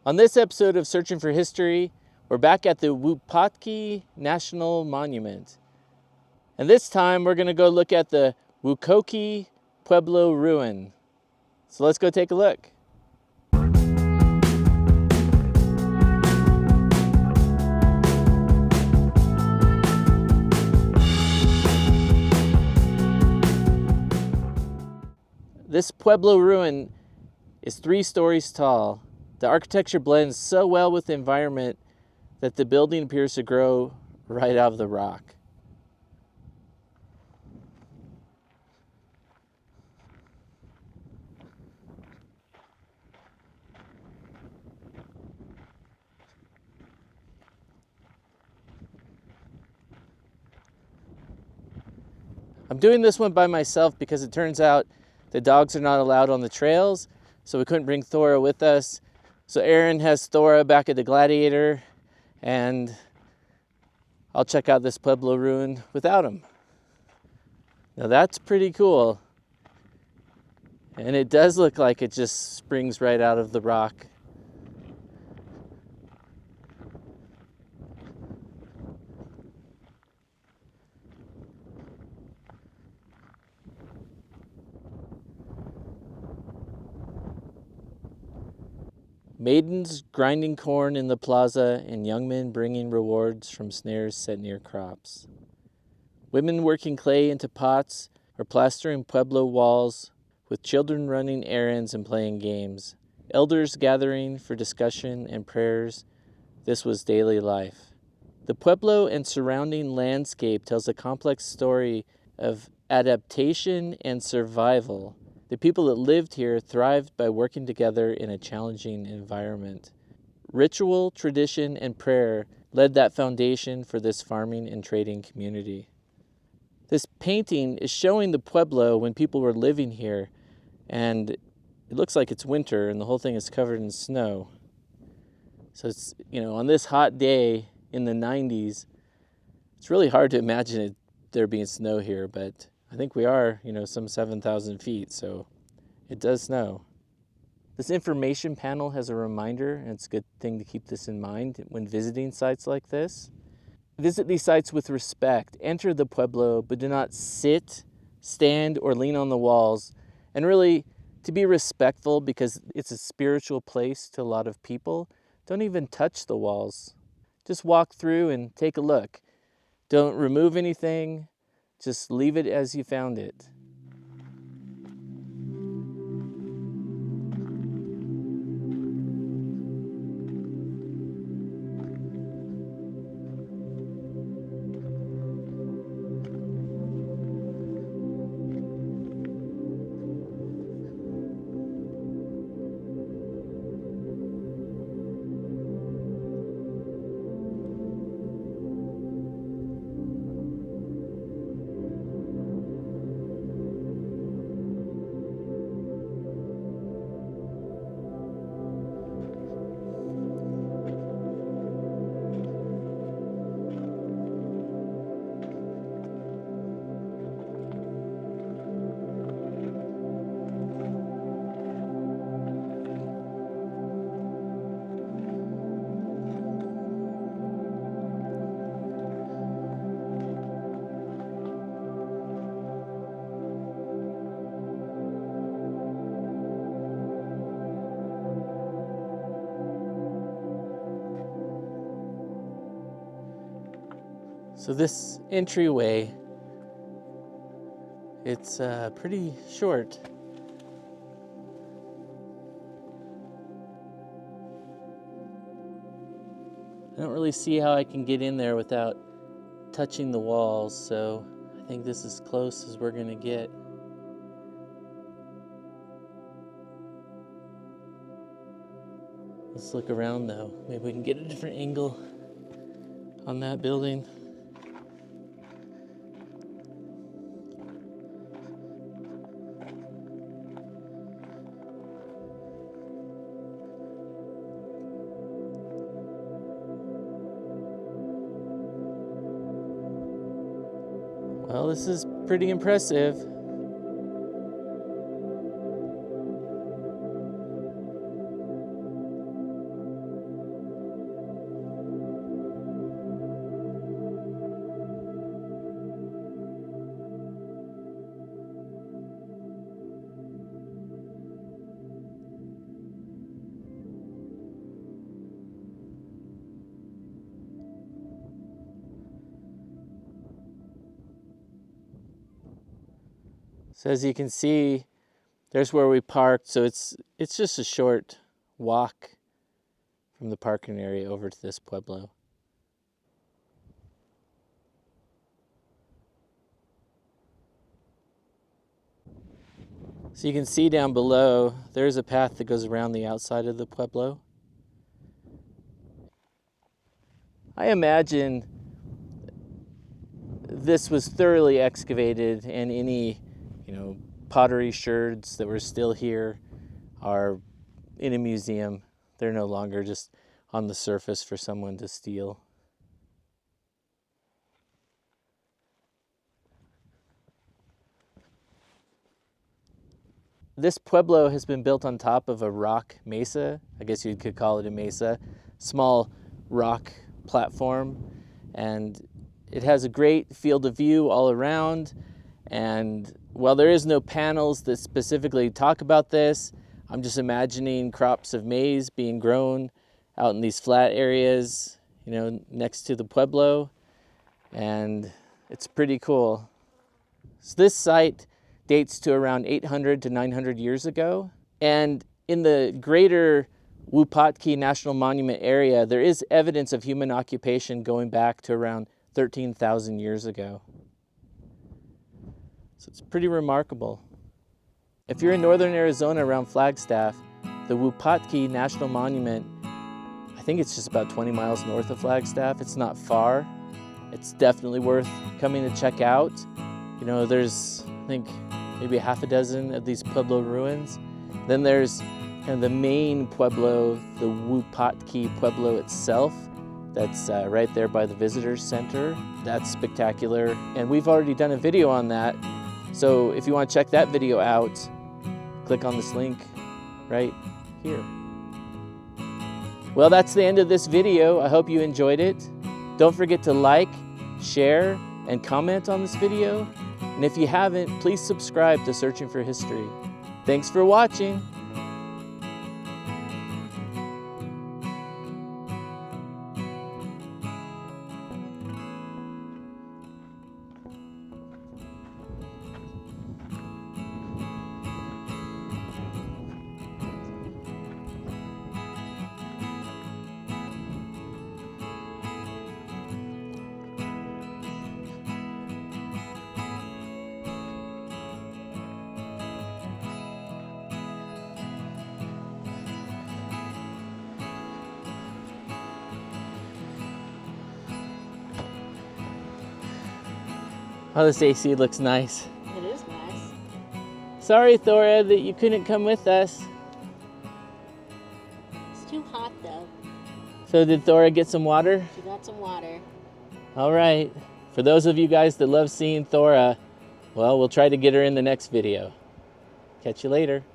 On this episode of Searching for History, we're back at the Wupatki National Monument. And this time we're going to go look at the Wukoki Pueblo ruin. So let's go take a look. This Pueblo ruin is 3 stories tall. The architecture blends so well with the environment that the building appears to grow right out of the rock. I'm doing this one by myself because it turns out the dogs are not allowed on the trails, so we couldn't bring Thora with us. So Erin has Thora back at the Gladiator, and I'll check out this Pueblo ruin without him. Now that's pretty cool. And it does look like it just springs right out of the rock. Maidens grinding corn in the plaza and young men bringing rewards from snares set near crops. Women working clay into pots or plastering Pueblo walls, with children running errands and playing games. Elders gathering for discussion and prayers. This was daily life. The Pueblo and surrounding landscape tells a complex story of adaptation and survival. The people that lived here thrived by working together in a challenging environment. Ritual, tradition, and prayer led that foundation for this farming and trading community. This painting is showing the Pueblo when people were living here, and it looks like it's winter and the whole thing is covered in snow. So it's, on this hot day in the 90s, it's really hard to imagine there being snow here, but I think we are, some 7,000 feet, so it does snow. This information panel has a reminder, and it's a good thing to keep this in mind when visiting sites like this. Visit these sites with respect. Enter the Pueblo, but do not sit, stand, or lean on the walls. And really, to be respectful, because it's a spiritual place to a lot of people, don't even touch the walls. Just walk through and take a look. Don't remove anything. Just leave it as you found it. So this entryway, it's pretty short. I don't really see how I can get in there without touching the walls, so I think this is as close as we're gonna get. Let's look around though. Maybe we can get a different angle on that building. Well, this is pretty impressive. So as you can see, there's where we parked. So it's just a short walk from the parking area over to this pueblo. So you can see down below, there's a path that goes around the outside of the pueblo. I imagine this was thoroughly excavated, and any, pottery sherds that were still here are in a museum. They're no longer just on the surface for someone to steal. This pueblo has been built on top of a rock mesa. I guess you could call it a mesa. Small rock platform. And it has a great field of view all around. And while there is no panels that specifically talk about this, I'm just imagining crops of maize being grown out in these flat areas, next to the pueblo. And it's pretty cool. So this site dates to around 800 to 900 years ago. And in the greater Wupatki National Monument area, there is evidence of human occupation going back to around 13,000 years ago. So it's pretty remarkable. If you're in northern Arizona around Flagstaff, the Wupatki National Monument, I think it's just about 20 miles north of Flagstaff. It's not far. It's definitely worth coming to check out. There's, I think, maybe half a dozen of these pueblo ruins. Then there's kind of the main pueblo, the Wupatki Pueblo itself. That's right there by the visitor center. That's spectacular. And we've already done a video on that. So if you want to check that video out, click on this link right here. Well, that's the end of this video. I hope you enjoyed it. Don't forget to like, share, and comment on this video. And if you haven't, please subscribe to Searching for History. Thanks for watching. Oh, this AC looks nice. It is nice. Sorry, Thora, that you couldn't come with us. It's too hot, though. So did Thora get some water? She got some water. All right. For those of you guys that love seeing Thora, well, we'll try to get her in the next video. Catch you later.